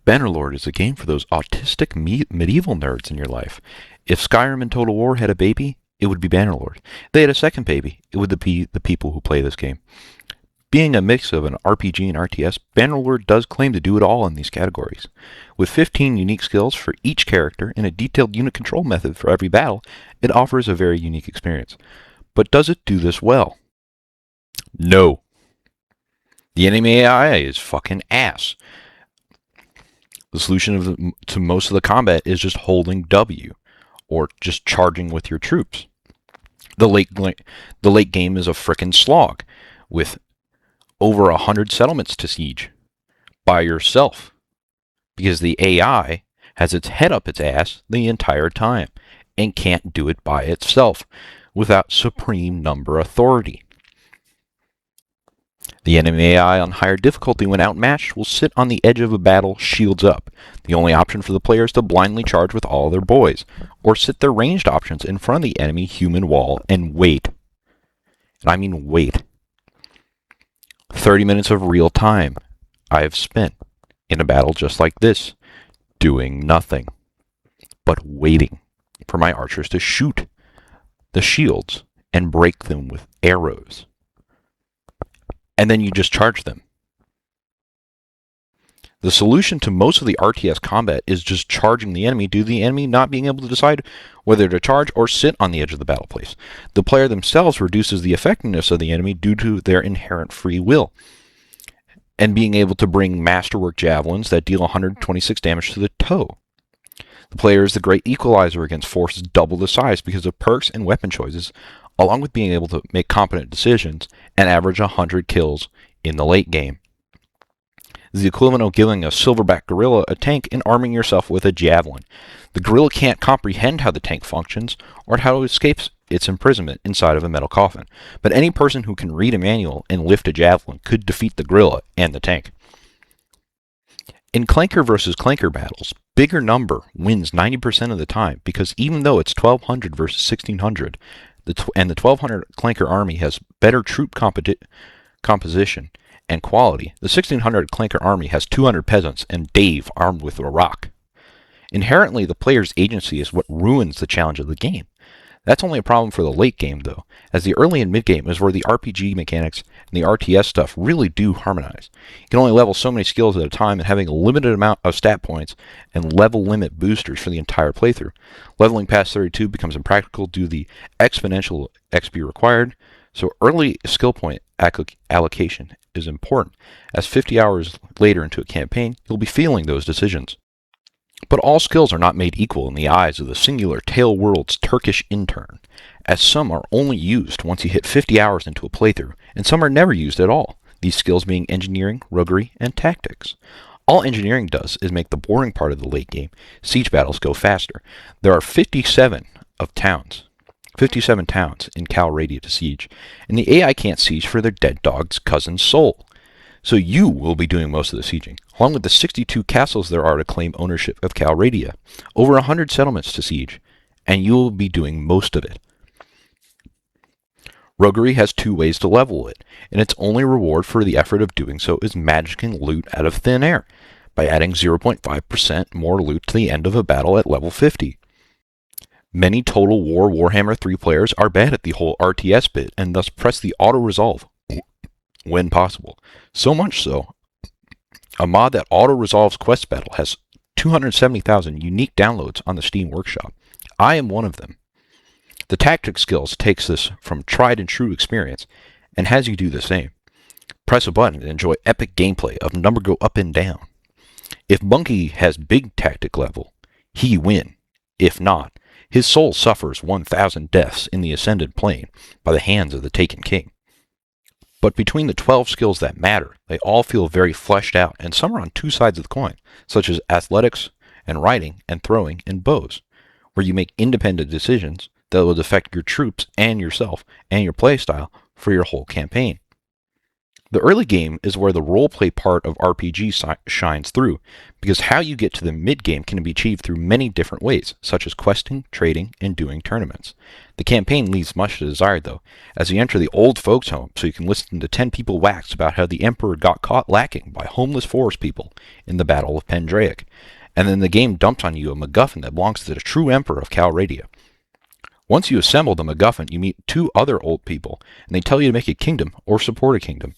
Bannerlord is a game for those autistic medieval nerds in your life. If Skyrim and Total War had a baby, it would be Bannerlord. If they had a second baby, it would be the people who play this game. Being a mix of an RPG and RTS, Bannerlord does claim to do it all in these categories. With 15 unique skills for each character and a detailed unit control method for every battle, it offers a very unique experience. But does it do this well? No. The enemy AI is fucking ass. The solution to most of the combat is just holding W, or just charging with your troops. The late game is a frickin' slog, with over 100 settlements to siege, by yourself, because the AI has its head up its ass the entire time, and can't do it by itself, without supreme number authority. The enemy AI on higher difficulty, when outmatched, will sit on the edge of a battle, shields up. The only option for the player is to blindly charge with all their boys, or sit their ranged options in front of the enemy human wall and wait. And I mean wait. 30 minutes of real time I have spent in a battle just like this, doing nothing, but waiting for my archers to shoot the shields and break them with arrows. And then you just charge them. The solution to most of the RTS combat is just charging the enemy due to the enemy not being able to decide whether to charge or sit on the edge of the battle place. The player themselves reduces the effectiveness of the enemy due to their inherent free will, and being able to bring masterwork javelins that deal 126 damage to the toe. The player is the great equalizer against forces double the size because of perks and weapon choices, along with being able to make competent decisions and average 100 kills in the late game. It's the equivalent of giving a silverback gorilla a tank and arming yourself with a javelin. The gorilla can't comprehend how the tank functions or how it escapes its imprisonment inside of a metal coffin, but any person who can read a manual and lift a javelin could defeat the gorilla and the tank. In Clanker versus Clanker battles, bigger number wins 90% of the time, because even though it's 1200 versus 1600, and the 1200 Clanker army has better troop composition and quality, the 1600 Clanker army has 200 peasants and Dave armed with a rock. Inherently, the player's agency is what ruins the challenge of the game. That's only a problem for the late game, though, as the early and mid game is where the RPG mechanics and the RTS stuff really do harmonize. You can only level so many skills at a time, and having a limited amount of stat points and level limit boosters for the entire playthrough. Leveling past 32 becomes impractical due to the exponential XP required, so early skill point allocation is important, as 50 hours later into a campaign, you'll be feeling those decisions. But all skills are not made equal in the eyes of the singular Tale World's Turkish intern, as some are only used once you hit 50 hours into a playthrough, and some are never used at all, these skills being engineering, roguery, and tactics. All engineering does is make the boring part of the late game siege battles go faster. There are 57 towns in Cal Radia to siege, and the AI can't siege for their dead dog's cousin's soul. So you will be doing most of the sieging, along with the 62 castles there are to claim ownership of Cal Radia, over 100 settlements to siege, and you will be doing most of it. Roguery has two ways to level it, and its only reward for the effort of doing so is magicking loot out of thin air, by adding 0.5% more loot to the end of a battle at level 50. Many Total War Warhammer 3 players are bad at the whole RTS bit, and thus press the auto-resolve when possible. So much so, a mod that auto-resolves quest battle has 270,000 unique downloads on the Steam Workshop. I am one of them. The tactics skills takes this from tried and true experience and has you do the same. Press a button and enjoy epic gameplay of number go up and down. If Monkey has big tactic level, he win. If not, his soul suffers 1,000 deaths in the ascended plane by the hands of the Taken King. But between the 12 skills that matter, they all feel very fleshed out, and some are on two sides of the coin, such as athletics and riding and throwing and bows, where you make independent decisions that will affect your troops and yourself and your playstyle for your whole campaign. The early game is where the roleplay part of RPG shines through, because how you get to the mid-game can be achieved through many different ways, such as questing, trading, and doing tournaments. The campaign leaves much to desire, though, as you enter the old folks' home so you can listen to 10 people wax about how the Emperor got caught lacking by homeless forest people in the Battle of Pendraic, and then the game dumps on you a MacGuffin that belongs to the true Emperor of Calradia. Once you assemble the MacGuffin, you meet 2 other old people, and they tell you to make a kingdom or support a kingdom.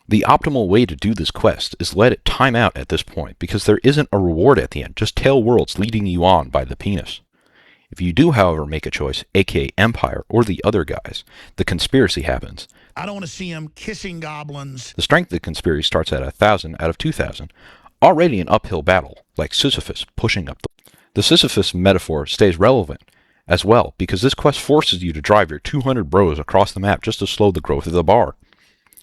The optimal way to do this quest is let it time out at this point, because there isn't a reward at the end, just tail worlds leading you on by the penis. If you do, however, make a choice, aka Empire or the other guys, the conspiracy happens. I don't want to see him kissing goblins. The strength of the conspiracy starts at 1,000 out of 2,000, already an uphill battle, like Sisyphus pushing up the Sisyphus metaphor stays relevant as well, because this quest forces you to drive your 200 bros across the map just to slow the growth of the bar.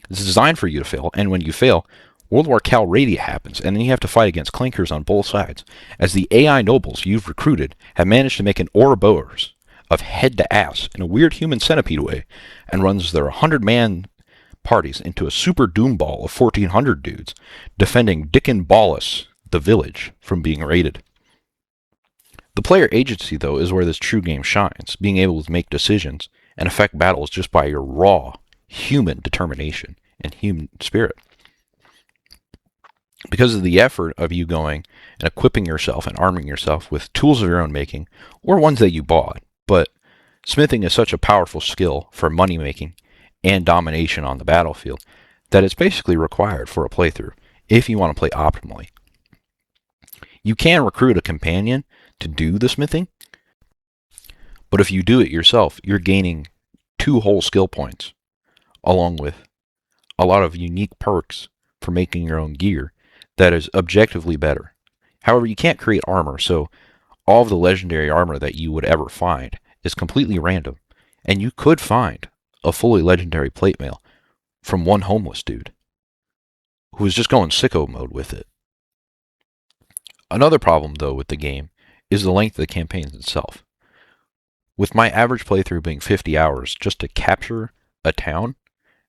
It's designed for you to fail, and when you fail, World War Calradia happens, and then you have to fight against clankers on both sides, as the AI nobles you've recruited have managed to make an Ouroboros of head to ass in a weird human centipede way, and runs their 100-man parties into a super doom ball of 1,400 dudes, defending Dickon Ballas, the village, from being raided. The player agency, though, is where this true game shines, being able to make decisions and affect battles just by your raw, human determination and human spirit. Because of the effort of you going and equipping yourself and arming yourself with tools of your own making, or ones that you bought, but smithing is such a powerful skill for money making and domination on the battlefield that it's basically required for a playthrough if you want to play optimally. You can recruit a companion to do the smithing, but if you do it yourself, you're gaining 2 whole skill points, along with a lot of unique perks for making your own gear that is objectively better. However, you can't create armor, so all of the legendary armor that you would ever find is completely random, and you could find a fully legendary plate mail from one homeless dude who was just going sicko mode with it. Another problem, though, with the game is the length of the campaigns itself. With my average playthrough being 50 hours just to capture a town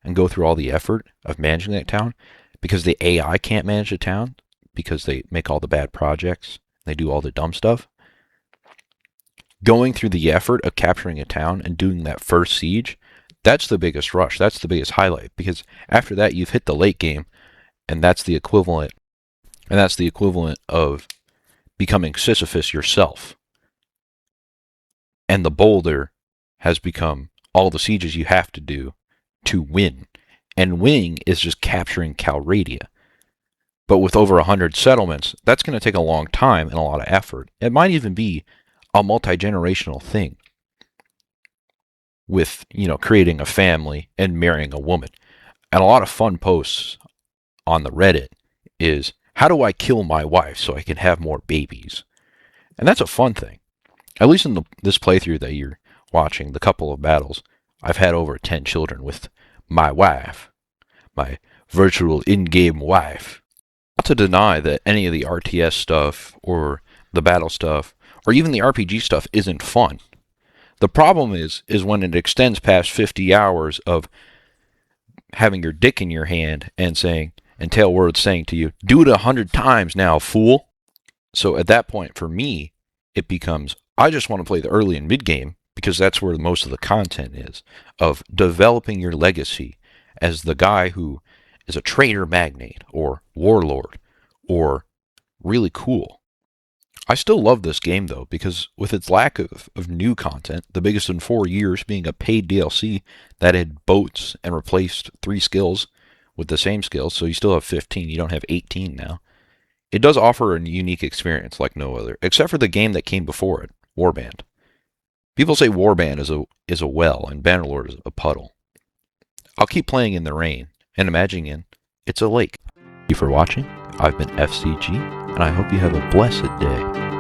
and go through all the effort of managing that town, because the AI can't manage the town, because they make all the bad projects, they do all the dumb stuff. Going through the effort of capturing a town and doing that first siege, that's the biggest rush, that's the biggest highlight, because after that you've hit the late game, and that's the equivalent of becoming Sisyphus yourself. And the boulder has become all the sieges you have to do to win. And winning is just capturing Calradia. But with over 100 settlements, that's going to take a long time and a lot of effort. It might even be a multi-generational thing with, creating a family and marrying a woman. And a lot of fun posts on the Reddit is, how do I kill my wife so I can have more babies? And that's a fun thing. At least in this playthrough that you're watching, the couple of battles, I've had over 10 children with my wife, my virtual in-game wife. Not to deny that any of the RTS stuff or the battle stuff or even the RPG stuff isn't fun. The problem is when it extends past 50 hours of having your dick in your hand and tail words saying to you, do it 100 times now, fool. So at that point, for me, it becomes, I just want to play the early and mid game, because that's where most of the content is, of developing your legacy as the guy who is a trader magnate or warlord or really cool. I still love this game, though, because with its lack of new content, the biggest in 4 years being a paid DLC that had boats and replaced 3 skills with the same skills, so you still have 15, you don't have 18 now. It does offer a unique experience like no other, except for the game that came before it, Warband. People say Warband is a well and Bannerlord is a puddle. I'll keep playing in the rain and imagining it's a lake. Thank you for watching. I've been FCG, and I hope you have a blessed day.